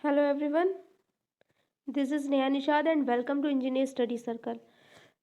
Hello everyone, this is Neha Nishad and welcome to Engineer Study Circle।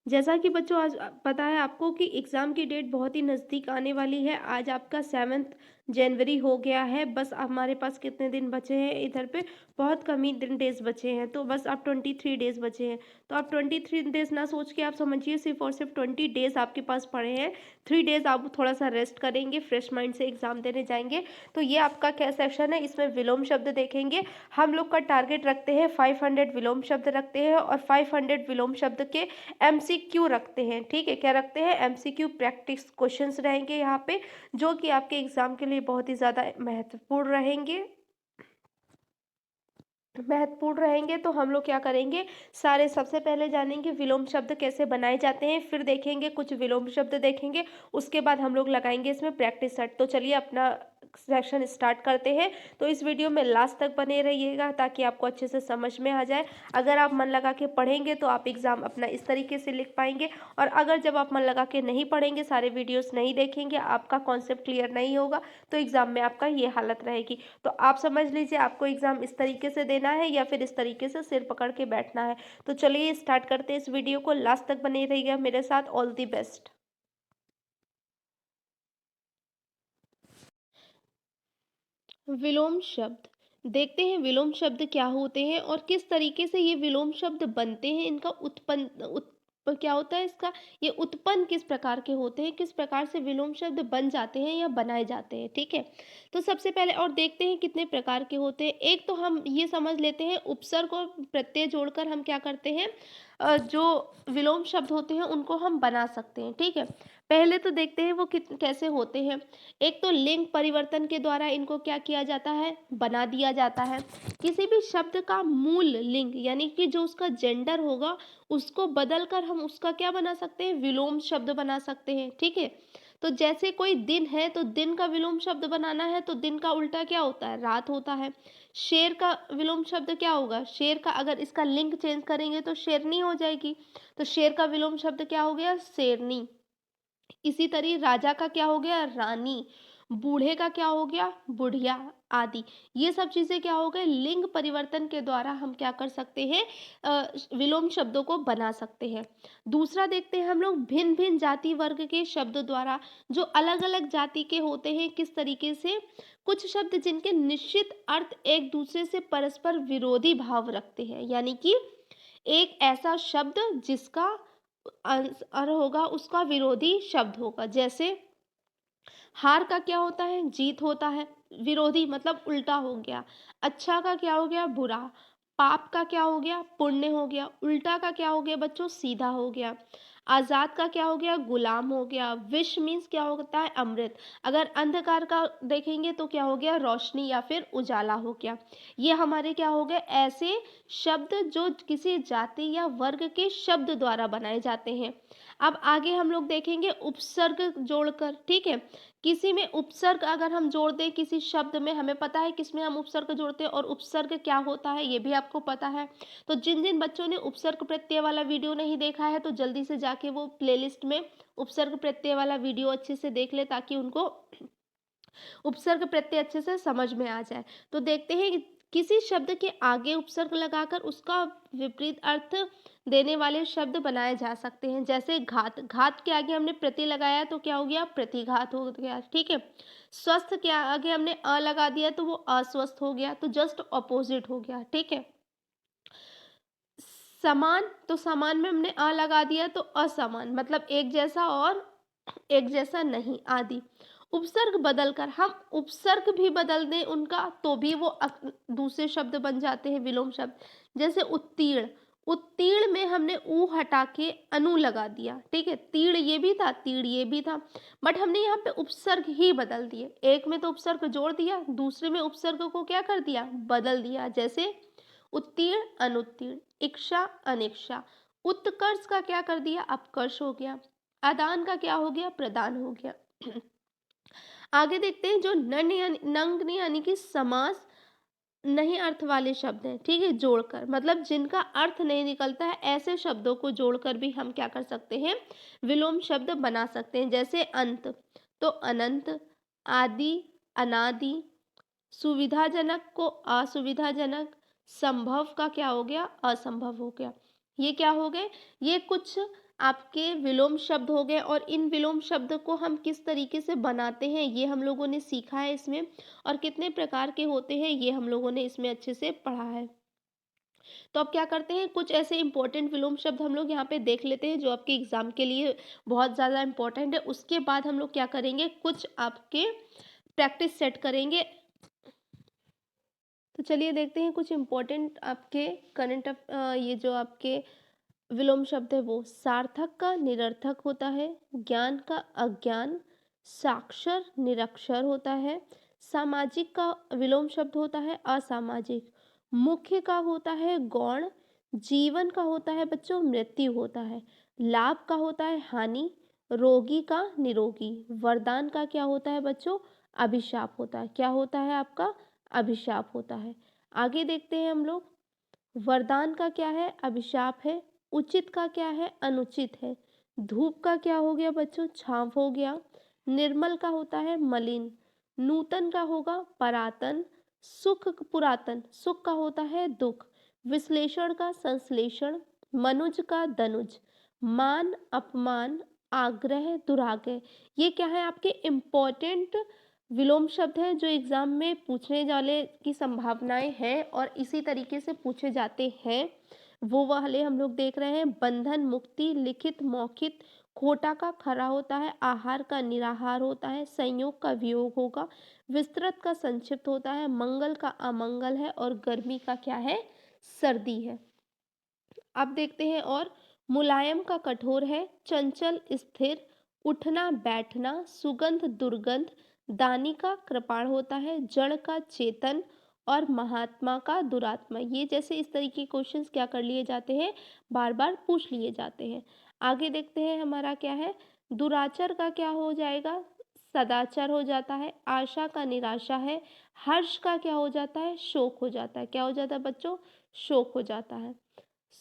जैसा कि बच्चों आज पता है आपको कि एग्ज़ाम की डेट बहुत ही नज़दीक आने वाली है। आज आपका 7 जनवरी हो गया है। बस हमारे पास कितने दिन बचे हैं, इधर पे बहुत कम ही दिन डेज़ बचे हैं, तो बस अब 23 डेज़ बचे हैं। तो आप 23 डेज़ ना सोच के आप समझिए सिर्फ और सिर्फ 20 डेज़ आपके पास पड़े हैं। 3 डेज़ आप थोड़ा सा रेस्ट करेंगे, फ्रेश माइंड से एग्ज़ाम देने जाएंगे। तो ये आपका क्या सेक्शन है, इसमें विलोम शब्द देखेंगे। हम लोग का टारगेट रखते हैं 500 विलोम शब्द रखते हैं और 500 विलोम शब्द के एमसीक्यू रखते हैं। ठीक है, क्या रखते हैं? एमसीक्यू प्रैक्टिस क्वेश्चंस रहेंगे यहाँ पे, जो कि आपके एग्जाम के लिए बहुत ही ज़्यादा महत्वपूर्ण रहेंगे। तो हम लोग क्या करेंगे, सारे सबसे पहले जानेंगे विलोम शब्द कैसे बनाए जाते हैं, फिर देखेंगे कुछ विलोम शब्द देखेंगे, उसके बाद हम लोग लगाएंगे इसमें प्रैक्टिस सेट। तो चलिए अपना सेक्शन स्टार्ट करते हैं। तो इस वीडियो में लास्ट तक बने रहिएगा ताकि आपको अच्छे से समझ में आ जाए। अगर आप मन लगा के पढ़ेंगे तो आप एग्ज़ाम अपना इस तरीके से लिख पाएंगे, और अगर जब आप मन लगा के नहीं पढ़ेंगे, सारे वीडियोस नहीं देखेंगे, आपका कॉन्सेप्ट क्लियर नहीं होगा, तो एग्ज़ाम में आपका ये हालत रहेगी। तो आप समझ लीजिए आपको एग्ज़ाम इस तरीके से देना है या फिर इस तरीके से सिर पकड़ के बैठना है। तो चलिए स्टार्ट करते हैं इस वीडियो को, लास्ट तक बने रहिएगा मेरे साथ। All the best. विलोम शब्द देखते हैं, विलोम शब्द क्या होते हैं और किस तरीके से ये विलोम शब्द बनते हैं। इनका क्या होता है, इसका ये उत्पन्न किस प्रकार के होते हैं, किस प्रकार से विलोम शब्द बन जाते हैं या बनाए जाते हैं। ठीक है, तो सबसे पहले और देखते हैं कितने प्रकार के होते हैं। एक तो हम ये समझ लेते हैं, उपसर्ग और प्रत्यय जोड़कर हम क्या करते हैं, जो विलोम शब्द होते हैं उनको हम बना सकते हैं। ठीक है, पहले तो देखते हैं वो कैसे होते हैं। एक तो लिंग परिवर्तन के द्वारा इनको क्या किया जाता है, बना दिया जाता है। किसी भी शब्द का मूल लिंग यानी कि जो उसका जेंडर होगा, उसको बदलकर हम उसका क्या बना सकते हैं, विलोम शब्द बना सकते हैं। ठीक है, तो जैसे कोई दिन है तो दिन का विलोम शब्द बनाना है तो दिन का उल्टा क्या होता है, रात होता है। शेर का विलोम शब्द क्या होगा, शेर का अगर इसका लिंग चेंज करेंगे तो शेरनी हो जाएगी, तो शेर का विलोम शब्द क्या हो गया, शेरनी। इसी तरह राजा का क्या हो गया, रानी। बूढ़े का क्या हो गया, बुढ़िया आदि। ये सब चीजें क्या हो गए, लिंग परिवर्तन के द्वारा हम क्या कर सकते हैं, विलोम शब्दों को बना सकते हैं। दूसरा देखते हैं हम लोग भिन्न भिन्न जाति वर्ग के शब्द द्वारा, जो अलग अलग जाति के होते हैं, किस तरीके से कुछ शब्द जिनके निश्चित अर्थ एक दूसरे से परस्पर विरोधी भाव रखते हैं, यानी कि एक ऐसा शब्द जिसका अर्थ होगा उसका विरोधी शब्द होगा। जैसे हार का क्या होता है, जीत होता है, विरोधी मतलब उल्टा हो गया। अच्छा का क्या हो गया, बुरा। पाप का क्या हो गया, पुण्य हो गया। उल्टा का क्या हो गया बच्चों, सीधा हो गया। आजाद का क्या हो गया, गुलाम हो गया। विष मीन्स क्या होता है, अमृत। अगर अंधकार का देखेंगे तो क्या हो गया, रोशनी या फिर उजाला हो गया। ये हमारे क्या हो गए, ऐसे शब्द जो किसी जाति या वर्ग के शब्द द्वारा बनाए जाते हैं। अब आगे हम लोग देखेंगे उपसर्ग जोड़कर। ठीक है, किसी में उपसर्ग अगर हम जोड़ दें किसी शब्द में, हमें पता है किसमें हम उपसर्ग जोड़ते हैं और उपसर्ग क्या होता है ये भी आपको पता है। तो जिन जिन बच्चों ने उपसर्ग प्रत्यय वाला वीडियो नहीं देखा है तो जल्दी से जाके वो प्लेलिस्ट में उपसर्ग प्रत्यय वाला वीडियो अच्छे से देख ले, ताकि उनको उपसर्ग प्रत्यय अच्छे से समझ में आ जाए। तो देखते हैं किसी शब्द के आगे उपसर्ग लगाकर उसका विपरीत अर्थ देने वाले शब्द बनाए जा सकते हैं। जैसे घात, घात के आगे हमने प्रति लगाया तो क्या हो गया, प्रतिघात हो गया। ठीक है, स्वस्थ के आगे हमने अ लगा दिया तो वो अस्वस्थ हो गया, तो जस्ट ऑपोजिट हो गया। ठीक है, समान, तो समान में हमने अ लगा दिया तो असमान मतलब एक जैसा और एक जैसा नहीं आदि। उपसर्ग बदलकर हम उपसर्ग भी बदल दें उनका तो भी वो दूसरे शब्द बन जाते हैं, विलोम शब्द। जैसे उत्तीर्ण, उत्तीर्ण में हमने ऊ हटा के अनु लगा दिया। ठीक है, तीर्ण ये भी था, तीर्ण ये भी था, बट हमने यहाँ पे उपसर्ग ही बदल दिए। एक में तो उपसर्ग जोड़ दिया, दूसरे में उपसर्ग को क्या कर दिया, बदल दिया। जैसे उत्तीर्ण अनुत्तीर्ण, इच्छा अनिच्छा। उत्कर्ष का क्या कर दिया, अपकर्ष हो गया। आदान का क्या हो गया, प्रदान हो गया। आगे देखते हैं जो नंग यानी कि समास नहीं अर्थ वाले शब्द हैं। ठीक है, जोड़कर मतलब जिनका अर्थ नहीं निकलता है, ऐसे शब्दों को जोड़कर भी हम क्या कर सकते हैं, विलोम शब्द बना सकते हैं। जैसे अंत तो अनंत, आदि अनादि, सुविधाजनक को असुविधाजनक, संभव का क्या हो गया, असंभव हो गया। ये क्या हो गए, ये कुछ आपके विलोम शब्द हो गए और इन विलोम शब्द को हम किस तरीके से बनाते हैं ये हम लोगों ने सीखा है इसमें, और कितने प्रकार के होते हैं ये हम लोगों ने इसमें अच्छे से पढ़ा है। तो अब क्या करते हैं, कुछ ऐसे इंपॉर्टेंट विलोम शब्द हम लोग यहाँ पे देख लेते हैं जो आपके एग्जाम के लिए बहुत ज़्यादा इंपॉर्टेंट है। उसके बाद हम लोग क्या करेंगे, कुछ आपके प्रैक्टिस सेट करेंगे। तो चलिए देखते हैं कुछ इम्पोर्टेंट आपके ये जो आपके विलोम शब्द है वो सार्थक का निरर्थक होता है, ज्ञान का अज्ञान, साक्षर निरक्षर होता है, सामाजिक का विलोम शब्द होता है असामाजिक, मुख्य का होता है गौण, जीवन का होता है बच्चों मृत्यु होता है, लाभ का होता है हानि, रोगी का निरोगी, वरदान का क्या होता है बच्चों, अभिशाप होता है। क्या होता है आपका, अभिशाप होता है। आगे देखते हैं हम लोग, वरदान का क्या है, अभिशाप है। उचित का क्या है, अनुचित है। धूप का क्या हो गया बच्चों, छांव हो गया। निर्मल का होता है मलिन। नूतन का होगा परातन। सुख पुरातन, सुख का होता है दुख। विश्लेषण का संश्लेषण। मनुज का दनुज। मान अपमान, आग्रह दुराग्रह। ये क्या है आपके इम्पोर्टेंट विलोम शब्द हैं जो एग्जाम में पूछने वाले की संभावनाएं हैं और इसी तरीके से पूछे जाते हैं। वो वाले हम लोग देख रहे हैं, बंधन मुक्ति, लिखित मौखिक, खोटा का खरा होता है, आहार का निराहार होता है, संयोग का वियोग होगा, विस्तृत का संक्षिप्त होता है, मंगल का अमंगल है और गर्मी का क्या है, सर्दी है। अब देखते हैं और, मुलायम का कठोर है, चंचल स्थिर, उठना बैठना, सुगंध दुर्गंध, दानी का कृपाण होता है, जड़ का चेतन और महात्मा का दुरात्मा। ये जैसे इस तरीके के क्वेश्चंस क्या कर लिए जाते हैं, बार बार पूछ लिए जाते हैं। आगे देखते हैं हमारा क्या है, दुराचर का क्या हो जाएगा, सदाचार हो जाता है। आशा का निराशा है। हर्ष का क्या हो जाता है, शोक हो जाता है। क्या हो जाता है बच्चों, शोक हो जाता है।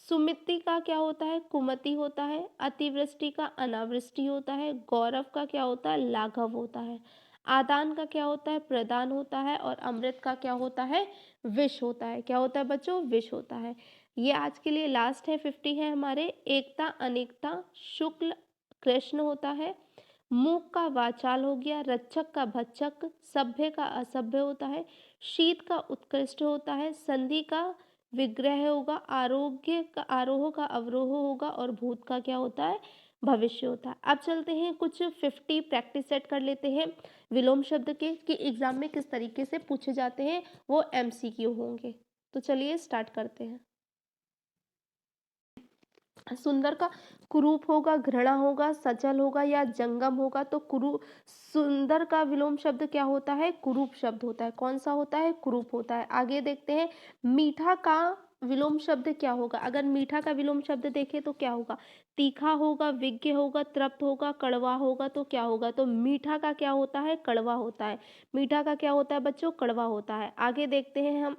सुमिति का क्या होता है, कुमति होता है। अतिवृष्टि का अनावृष्टि होता है। गौरव का क्या होता है, लाघव होता है। आदान का क्या होता है, प्रदान होता है। और अमृत का क्या होता है, विष होता है। क्या होता है बच्चों, विष होता है। ये आज के लिए लास्ट है, 50 है हमारे। एकता अनेकता, शुक्ल कृष्ण होता है। मूक का वाचाल हो गया, रक्षक का भक्षक, सभ्य का असभ्य होता है, शीत का उत्कृष्ट होता है, संधि का विग्रह होगा, आरोग्य का आरोह का अवरोह होगा और भूत का क्या होता है, भविष्य होता है। अब चलते हैं कुछ 50 प्रैक्टिस सेट कर लेते हैं विलोम शब्द के कि एग्जाम में किस तरीके से पूछे जाते हैं, वो एमसीक्यू होंगे। तो चलिए स्टार्ट करते हैं। सुंदर का कुरूप होगा, घृणा होगा, सचल होगा या जंगम होगा। तो कुरु सुंदर का विलोम शब्द क्या होता है, कुरूप शब्द होता है। कौन सा होता है, कुरूप होता है। आगे देखते हैं, मीठा का विलोम शब्द क्या होगा। अगर मीठा का विलोम शब्द देखें तो क्या होगा, तीखा होगा, विज्ञ होगा, तृप्त होगा, कड़वा होगा। तो क्या होगा, तो मीठा का क्या होता है, कड़वा होता है। मीठा का क्या होता है बच्चों, कड़वा होता है। आगे देखते हैं हम,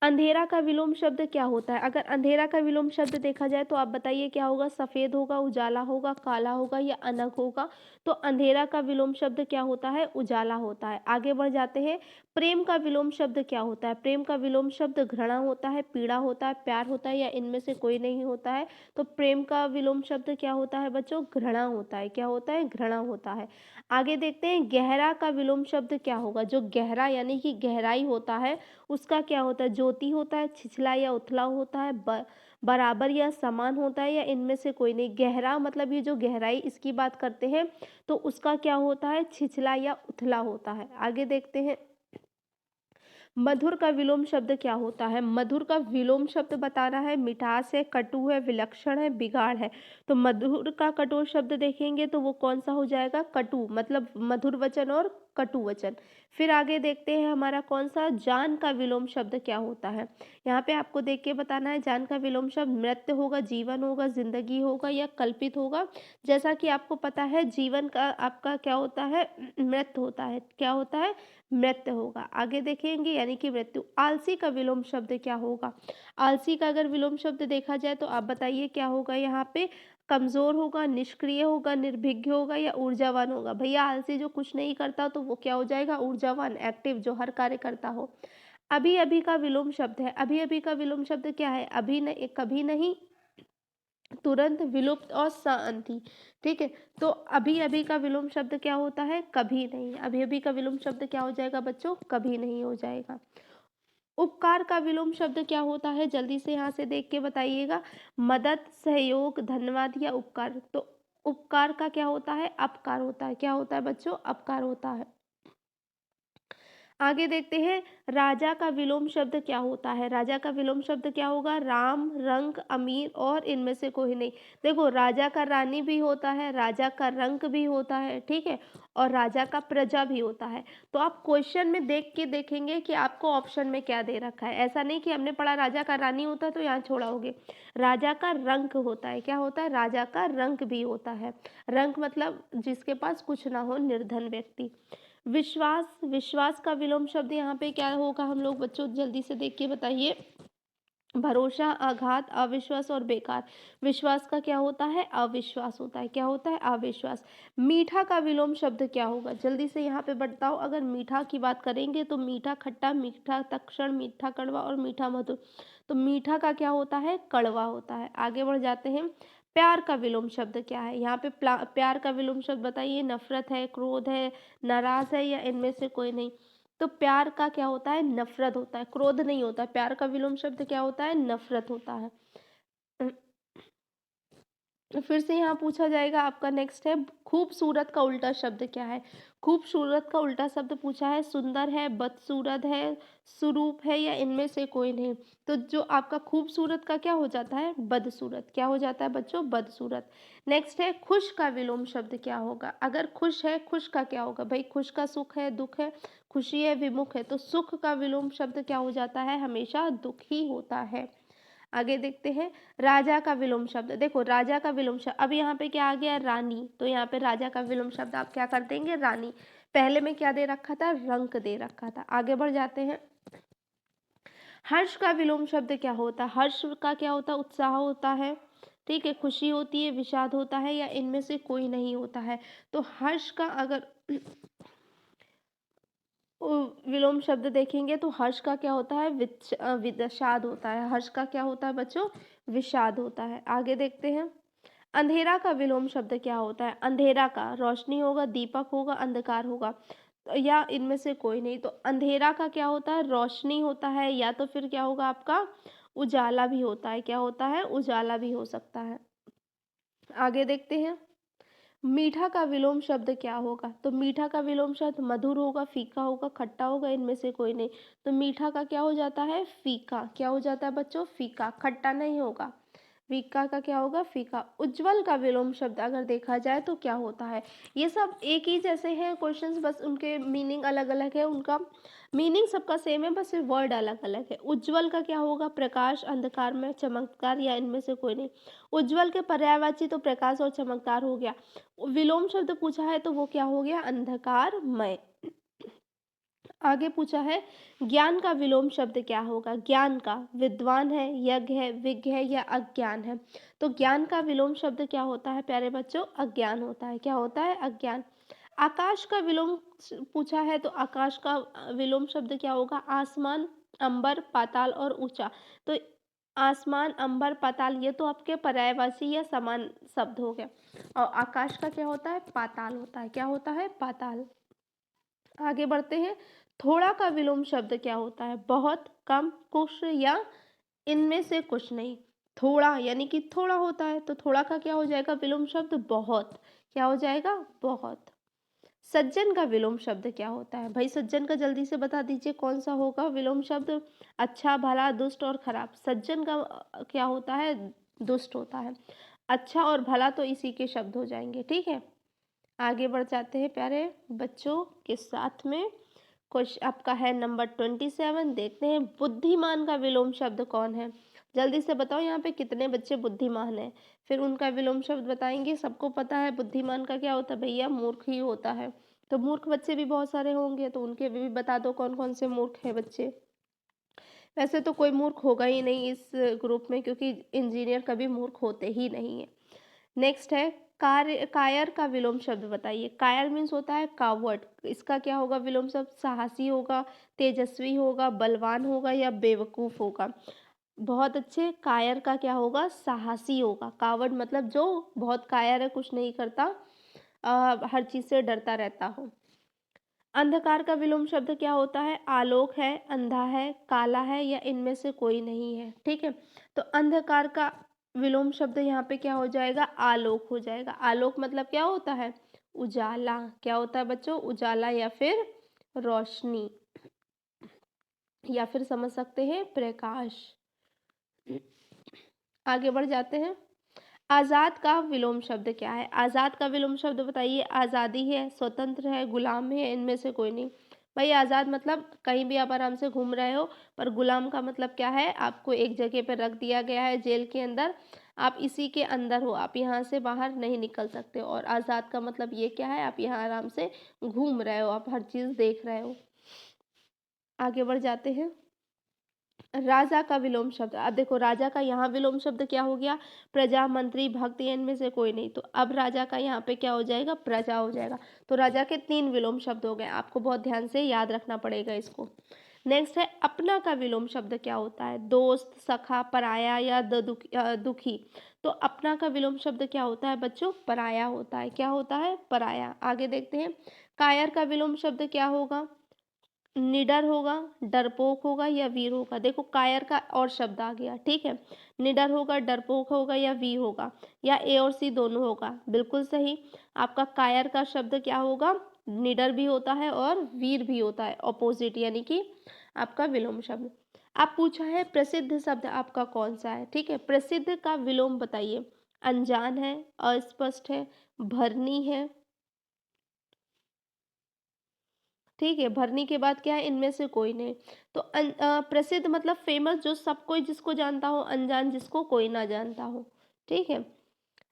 अंधेरा का विलोम शब्द क्या होता है। अगर अंधेरा का विलोम शब्द देखा जाए तो आप बताइए क्या होगा, सफेद होगा, उजाला होगा, काला होगा या अनग होगा। तो अंधेरा का विलोम शब्द क्या होता है, उजाला होता है। आगे बढ़ जाते हैं, प्रेम का विलोम शब्द क्या होता है। प्रेम का विलोम शब्द घृणा होता है, पीड़ा होता है, प्यार होता है या इनमें से कोई नहीं होता है। तो प्रेम का विलोम शब्द क्या होता है बच्चों, घृणा होता है। क्या होता है, घृणा होता है। आगे देखते हैं, गहरा का विलोम शब्द क्या होगा। जो गहरा यानी कि गहराई होता है उसका क्या होता है, ज्योति होता है, छिछला या उथला होता है, बराबर या समान होता है या इनमें से कोई नहीं। गहरा मतलब ये जो गहराई इसकी बात करते हैं तो उसका क्या होता है, छिछला या उथला होता है। आगे देखते हैं, मधुर का विलोम शब्द क्या होता है। मधुर का विलोम शब्द बताना है, मिठास है, कटु है, विलक्षण है, बिगाड़ है। तो मधुर का कटु शब्द देखेंगे तो वो कौन सा हो जाएगा, कटु, मतलब मधुर वचन और कटु वचन। फिर आगे देखते हैं हमारा कौन सा, जान का विलोम शब्द क्या होता है। यहाँ पे आपको देख के बताना है, जान का विलोम शब्द मृत्यु होगा, जीवन होगा, जिंदगी होगा या कल्पित होगा। जैसा कि आपको पता है जीवन का आपका क्या होता है, मृत्यु होता है। क्या होता है, मृत्यु होगा। आगे देखेंगे यानी कि मृत्यु। आलसी का विलोम शब्द क्या होगा। आलसी का अगर विलोम शब्द देखा जाए तो आप बताइए क्या होगा यहाँ पे, कमजोर होगा, निष्क्रिय होगा, निर्भीघ्य होगा या ऊर्जावान होगा। भैया आलसी जो कुछ नहीं करता तो वो क्या हो जाएगा, ऊर्जावान, एक्टिव, जो हर कार्य करता हो। अभी अभी का विलोम शब्द है। अभी अभी का विलोम शब्द क्या है? अभी नहीं, कभी नहीं, तुरंत, विलुप्त और शांति। ठीक है, तो अभी अभी का विलोम शब्द क्या होता है? कभी नहीं। अभी अभी का विलोम शब्द क्या हो जाएगा बच्चों? कभी नहीं हो जाएगा। उपकार का विलोम शब्द क्या होता है? जल्दी से यहाँ से देख के बताइएगा। मदद, सहयोग, धन्यवाद या उपकार। तो उपकार का क्या होता है? अपकार होता है। क्या होता है बच्चों? अपकार होता है। आगे देखते हैं, राजा का विलोम शब्द क्या होता है? राजा का विलोम शब्द क्या होगा? राम, रंक, अमीर और इनमें से कोई नहीं। देखो, राजा का रानी भी होता है, राजा का रंक भी होता है, ठीक है, और राजा का प्रजा भी होता है। तो आप क्वेश्चन में देख के देखेंगे कि आपको ऑप्शन में क्या दे रखा है। ऐसा नहीं कि हमने पढ़ा राजा का रानी होता है तो यहाँ छोड़ाओगे। राजा का रंक होता है। क्या होता है? राजा का रंक भी होता है। रंक मतलब जिसके पास कुछ ना हो, निर्धन व्यक्ति। विश्वास, विश्वास का विलोम शब्द यहाँ पे क्या होगा? हम लोग बच्चों जल्दी से देख के बताइए। भरोसा, आघात, अविश्वास और बेकार। विश्वास का क्या होता है? अविश्वास होता है। क्या होता है? अविश्वास। मीठा का विलोम शब्द क्या होगा? जल्दी से यहाँ पे बताओ। अगर मीठा की बात करेंगे तो मीठा खट्टा, मीठा तक्षण, मीठा कड़वा और मीठा मधुर। तो मीठा का क्या होता है? कड़वा होता है। आगे बढ़ जाते हैं। प्यार का विलोम शब्द क्या है? यहाँ पे प्यार का विलोम शब्द बताइए। नफरत है, क्रोध है, नाराज है या इनमें से कोई नहीं। तो प्यार का क्या होता है? नफरत होता है, क्रोध नहीं होता। प्यार का विलोम शब्द क्या होता है? नफरत होता है। फिर से यहाँ पूछा जाएगा आपका नेक्स्ट है, खूबसूरत का उल्टा शब्द क्या है? खूबसूरत का उल्टा शब्द पूछा है। सुंदर है, बदसूरत है, सुरूप है या इनमें से कोई नहीं। तो जो आपका खूबसूरत का क्या हो जाता है? बदसूरत। क्या हो जाता है बच्चों? बदसूरत। नेक्स्ट है, खुश का विलोम शब्द क्या होगा? अगर खुश है, खुश का क्या होगा भाई? खुश का सुख है, दुख है, खुशी है, विमुख है। तो सुख का विलोम शब्द क्या हो जाता है? हमेशा दुख ही होता है। आगे देखते हैं, राजा का विलोम शब्द। देखो, राजा का विलोम शब्द, अब यहाँ पे क्या आ गया? रानी। तो यहाँ पे राजा का विलोम शब्द आप क्या कर देंगे? रानी। पहले में क्या दे रखा था? रंक दे रखा था। आगे बढ़ जाते हैं। हर्ष का विलोम शब्द क्या होता है? हर्ष का क्या होता है? उत्साह होता है, ठीक है, खुशी होती है, विषाद होता है या इनमें से कोई नहीं होता है। तो हर्ष का अगर विलोम शब्द देखेंगे तो हर्ष का क्या होता है? विषाद होता है। हर्ष का क्या होता है बच्चों? विषाद होता है। आगे देखते हैं, अंधेरा का विलोम शब्द क्या होता है? अंधेरा का रोशनी होगा, दीपक होगा, अंधकार होगा या इनमें से कोई नहीं। तो अंधेरा का क्या होता है? रोशनी होता है, या तो फिर क्या होगा आपका? उजाला भी होता है। क्या होता है? उजाला भी हो सकता है। आगे देखते हैं, मीठा का विलोम शब्द क्या होगा? तो मीठा का विलोम शब्द मधुर होगा, फीका होगा, खट्टा होगा, इनमें से कोई नहीं। तो मीठा का क्या हो जाता है? फीका। क्या हो जाता है बच्चों? फीका। खट्टा नहीं होगा। फीका का क्या होगा? फीका। उज्ज्वल का विलोम शब्द अगर देखा जाए तो क्या होता है? ये सब एक ही जैसे हैं क्वेश्चंस, बस उनके मीनिंग अलग अलग है। उनका मीनिंग सबका सेम है, बस वर्ड अलग अलग है। उज्ज्वल का क्या होगा? प्रकाश, अंधकार में, चमत्कार या इनमें से कोई नहीं। उज्ज्वल के पर्यायवाची तो प्रकाश और चमत्कार हो गया। विलोम शब्द पूछा है तो वो क्या हो गया? अंधकारमय। आगे पूछा है, ज्ञान का विलोम शब्द क्या होगा? ज्ञान का, विद्वान है, यज्ञ है, विज्ञ है या अज्ञान है। तो ज्ञान का विलोम शब्द क्या होता है प्यारे बच्चों? अज्ञान होता है। क्या होता है? अज्ञान। आकाश का विलोम पूछा है तो आकाश का विलोम शब्द क्या होगा? आसमान, अंबर, पाताल और ऊंचा। तो आसमान, अंबर, पाताल ये तो आपके पर्यायवाची या समान शब्द हो गए, और आकाश का क्या होता है? पाताल होता है। क्या होता है? पाताल। आगे बढ़ते हैं, थोड़ा का विलोम शब्द क्या होता है? बहुत, कम, कुछ या इनमें से कुछ नहीं। थोड़ा यानी कि थोड़ा होता है, तो थोड़ा का क्या हो जाएगा विलोम शब्द? बहुत। क्या हो जाएगा? बहुत। सज्जन का विलोम शब्द क्या होता है? भाई सज्जन का जल्दी से बता दीजिए कौन सा होगा विलोम शब्द? अच्छा, भला, दुष्ट और खराब। सज्जन का क्या होता है? दुष्ट होता है। अच्छा और भला तो इसी के शब्द हो जाएंगे, ठीक है। आगे बढ़ जाते हैं प्यारे बच्चों के साथ में। क्वेश्चन आपका है नंबर 27। देखते हैं, बुद्धिमान का विलोम शब्द कौन है? जल्दी से बताओ यहाँ पे कितने बच्चे बुद्धिमान हैं, फिर उनका विलोम शब्द बताएंगे। सबको पता है बुद्धिमान का क्या होता है भैया? मूर्ख ही होता है। तो मूर्ख बच्चे भी बहुत सारे होंगे, तो उनके भी बता दो कौन कौन से मूर्ख है बच्चे। वैसे तो कोई मूर्ख होगा ही नहीं इस ग्रुप में, क्योंकि इंजीनियर कभी मूर्ख होते ही नहीं है। नेक्स्ट है, कायर का विलोम शब्द बताइए। कायर मीन्स होता है कावर्ड, इसका क्या होगा विलोम शब्द? साहसी होगा, तेजस्वी होगा, बलवान होगा या बेवकूफ़ होगा। बहुत अच्छे। कायर का क्या होगा? साहसी होगा। कावर्ड मतलब जो बहुत कायर है, कुछ नहीं करता, हर चीज़ से डरता रहता हो। अंधकार का विलोम शब्द क्या होता है? आलोक है, अंधा है, काला है या इनमें से कोई नहीं है। ठीक है, तो अंधकार का विलोम शब्द यहाँ पे क्या हो जाएगा? आलोक हो जाएगा। आलोक मतलब क्या होता है? उजाला। क्या होता है बच्चों? उजाला या फिर रोशनी, या फिर समझ सकते हैं प्रकाश। आगे बढ़ जाते हैं। आज़ाद का विलोम शब्द क्या है? आज़ाद का विलोम शब्द बताइए। आज़ादी है, स्वतंत्र है, गुलाम है, इनमें से कोई नहीं। भाई आज़ाद मतलब कहीं भी आप आराम से घूम रहे हो, पर गुलाम का मतलब क्या है? आपको एक जगह पर रख दिया गया है जेल के अंदर, आप इसी के अंदर हो, आप यहाँ से बाहर नहीं निकल सकते। और आज़ाद का मतलब ये क्या है? आप यहाँ आराम से घूम रहे हो, आप हर चीज़ देख रहे हो। आगे बढ़ जाते हैं। राजा का विलोम शब्द। अब देखो राजा का यहाँ विलोम शब्द क्या हो गया? प्रजा, मंत्री, भक्त, या इनमें से कोई नहीं। तो अब राजा का यहाँ पे क्या हो जाएगा? प्रजा हो जाएगा। तो राजा के 3 विलोम शब्द हो गए, आपको बहुत ध्यान से याद रखना पड़ेगा इसको। नेक्स्ट है अपना का विलोम शब्द क्या होता है? दोस्त, सखा, पराया या दुखी। तो अपना का विलोम शब्द क्या होता है बच्चों? पराया होता है। क्या होता है? पराया। आगे देखते हैं। कायर का विलोम शब्द क्या होगा? निडर होगा, डरपोक होगा या वीर होगा। देखो कायर का और शब्द आ गया। ठीक है, निडर होगा, डरपोक होगा या वीर होगा, या ए और सी दोनों होगा। बिल्कुल सही। आपका कायर का शब्द क्या होगा? निडर भी होता है और वीर भी होता है, ऑपोजिट, यानी कि आपका विलोम शब्द। आप पूछा है प्रसिद्ध शब्द आपका कौन सा है। ठीक है, प्रसिद्ध का विलोम बताइए। अनजान है, अस्पष्ट है, भरनी है। ठीक है, भरनी के बाद क्या है? इनमें से कोई नहीं। तो प्रसिद्ध मतलब फेमस, जो सब कोई जिसको जानता हो, अनजान जिसको कोई ना जानता हो। ठीक है,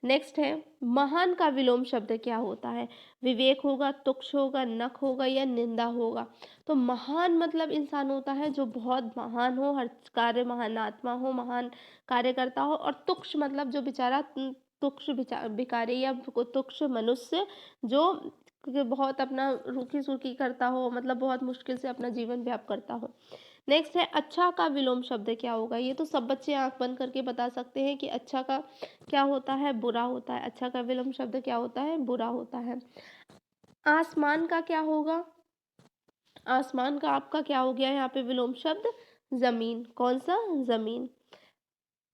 नेक्स्ट है महान का विलोम शब्द क्या होता है? विवेक होगा, तुक्ष होगा, नख होगा या निंदा होगा। तो महान मतलब इंसान होता है जो बहुत महान हो, हर कार्य महान आत्मा हो, महान कार्य करता हो। और तुक्ष मतलब जो बेचारा तुक्ष भिखारी या तुक्ष मनुष्य, जो बहुत अपना रूखी सूखी करता हो, मतलब बहुत मुश्किल से अपना जीवन व्यापक करता हो। नेक्स्ट है अच्छा का विलोम शब्द क्या होगा? ये तो सब बच्चे आंख बंद करके बता सकते हैं कि अच्छा का क्या होता है? बुरा होता है। अच्छा का विलोम शब्द क्या होता है? बुरा होता है। आसमान का क्या होगा? आसमान का आपका क्या हो गया यहाँ पे विलोम शब्द? जमीन। कौन सा? जमीन।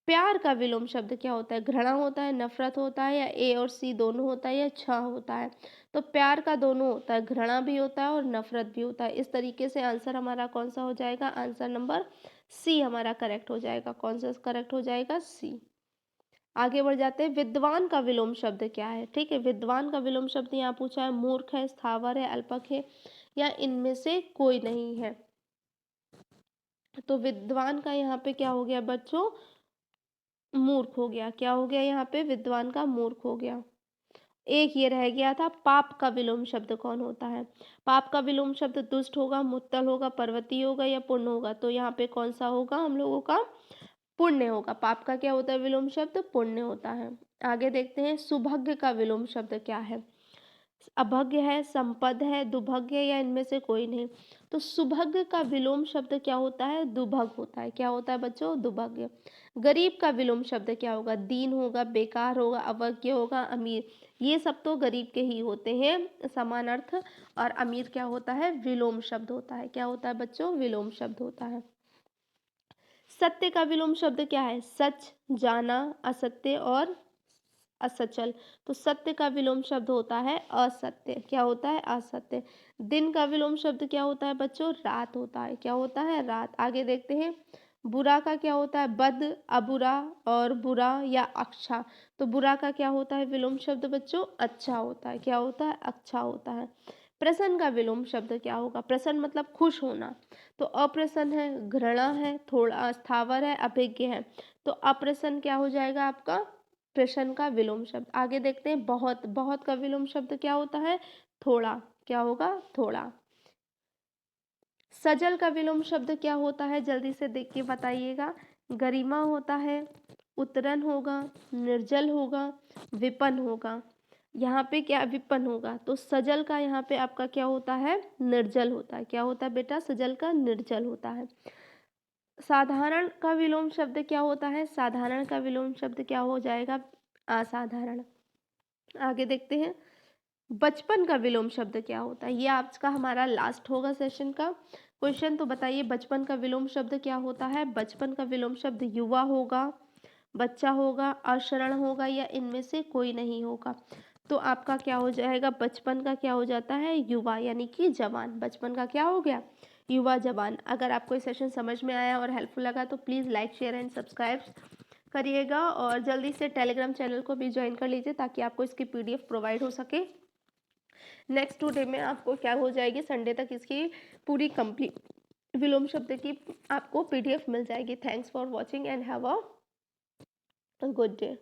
प्यार का विलोम शब्द क्या होता है? घृणा होता है, नफरत होता है, या ए और सी दोनों होता है, या छ होता है। तो प्यार का दोनों होता है, घृणा भी होता है और नफरत भी होता है। इस तरीके से आंसर हमारा कौन सा हो जाएगा? आंसर नंबर सी हमारा करेक्ट हो जाएगा। कौन सा करेक्ट हो जाएगा? सी। आगे बढ़ जाते हैं। विद्वान का विलोम शब्द क्या है? ठीक है, विद्वान का विलोम शब्द यहाँ पूछा है। मूर्ख है, स्थावर है, अल्पक है, या इनमें से कोई नहीं है। तो विद्वान का यहाँ पे क्या हो गया बच्चों? मूर्ख हो गया। क्या हो गया यहाँ पे? विद्वान का मूर्ख हो गया। एक ये रह गया था, पाप का विलोम शब्द कौन होता है? पाप का विलोम शब्द दुष्ट होगा, मुत्तल होगा, पर्वती होगा या पुण्य होगा। तो यहाँ पे कौन सा होगा हम लोगों का? पुण्य होगा। पाप का क्या होता है विलोम शब्द? पुण्य होता है। आगे देखते हैं सुभग का विलोम शब्द क्या है? अभज्ञ है, संपद है, दुर्भाग्य, या इनमें से कोई नहीं। तो सुभग का विलोम शब्द क्या होता है? दुर्भग होता है। क्या होता है बच्चों? दुर्भाग्य। गरीब का विलोम शब्द क्या होगा? दीन होगा, बेकार होगा, अवज्ञ होगा, अमीर। ये सब तो गरीब के ही होते हैं समान अर्थ। और अमीर क्या होता है? विलोम शब्द होता है। क्या होता है बच्चों? विलोम शब्द होता है। सत्य का विलोम शब्द क्या है? सच, जाना, असत्य और असचल। तो सत्य का विलोम शब्द होता है असत्य। क्या होता है? असत्य। दिन का विलोम शब्द क्या होता है बच्चों? रात होता है। क्या होता है? रात। आगे देखते हैं। बुरा का क्या होता है? बद, अबुरा और बुरा या अच्छा। तो बुरा का क्या होता है विलोम शब्द बच्चों? अच्छा होता है। क्या होता है? अच्छा होता है। प्रसन्न का विलोम शब्द क्या होगा? प्रसन्न मतलब खुश होना। तो अप्रसन्न है, घृणा है, थोड़ा स्थावर है, अभिज्ञ है। तो अप्रसन्न क्या हो जाएगा आपका? प्रश्न का विलोम शब्द। आगे देखते हैं। बहुत। बहुत का विलोम शब्द क्या होता है? थोड़ा। क्या होगा? थोड़ा। सजल का विलोम शब्द क्या होता है? जल्दी से देख के बताइएगा। गरिमा होता है, उतरन होगा, निर्जल होगा, विपन्न होगा। यहाँ पे क्या विपन्न होगा, तो सजल का यहाँ पे आपका क्या होता है, निर्जल होता है। क्या होता है बेटा, सजल का निर्जल होता है। साधारण का विलोम शब्द क्या होता है, साधारण का विलोम शब्द क्या हो जाएगा, असाधारण। आगे देखते हैं, बचपन का विलोम शब्द क्या होता है। ये आज का हमारा लास्ट होगा सेशन का क्वेश्चन। तो बताइए बचपन का विलोम शब्द क्या होता है। बचपन का विलोम शब्द युवा होगा, बच्चा होगा, अशरण होगा, या इनमें से कोई नहीं होगा। तो आपका क्या हो जाएगा, बचपन का क्या हो जाता है, युवा यानी कि जवान। बचपन का क्या हो गया, युवा जवान। अगर आपको ये सेशन समझ में आया और हेल्पफुल लगा तो please like share and subscribe करिएगा, और जल्दी से टेलीग्राम चैनल को भी ज्वाइन कर लीजिए ताकि आपको इसकी पीडीएफ प्रोवाइड हो सके। नेक्स्ट 2 डे में आपको क्या हो जाएगी, संडे तक इसकी पूरी कंप्लीट विलोम शब्द की आपको पीडीएफ मिल जाएगी। Thanks for watching and have a good day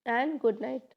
and good night.